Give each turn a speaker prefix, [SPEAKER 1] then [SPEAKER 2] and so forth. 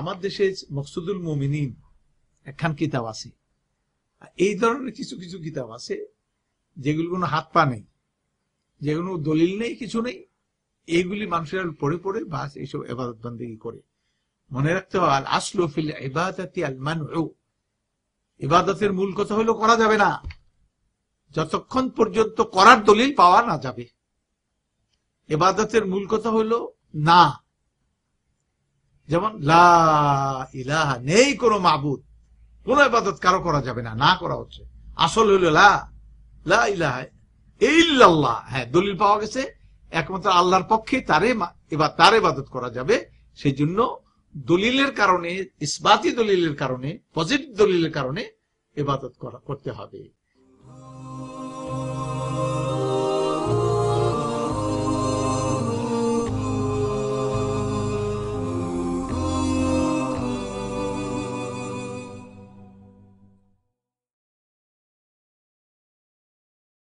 [SPEAKER 1] আমার দেশে মকসুদুল মুমিনিন একখান কিতাব আছে, এই ধরনের কিছু কিছু কিতাব আছে যেগুলো কোনো হাত পা নেই, যেগুলো দলিল নেই, কিছু নেই, এইগুলি মানুষের পড়ে পড়ে বাস এইসব ইবাদত বন্দেগী করে। মনে রাখতে হবে আল আসলু ফিল ইবাদাতি আল মানউ, ইবাদতের মূল কথা হলো করা যাবে না যতক্ষণ পর্যন্ত করার দলিল পাওয়া না যাবে। ইবাদতের মূল কথা হলো না, যেমন লা ইলাহা, নেই কোনো মাবুদ, কোন ইবাদত কারো করা যাবে না, না করা হচ্ছে। আসল হলো লা ইলাহা ইল্লাল্লাহ, হ্যাঁ দলিল পাওয়া গেছে একমাত্র আল্লাহর পক্ষে তার ইবাদত করা যাবে। সেই জন্য দলিলের কারণে, ইসবাতি দলিলের কারণে, পজিটিভ দলিলের কারণে ইবাদত করতে হবে।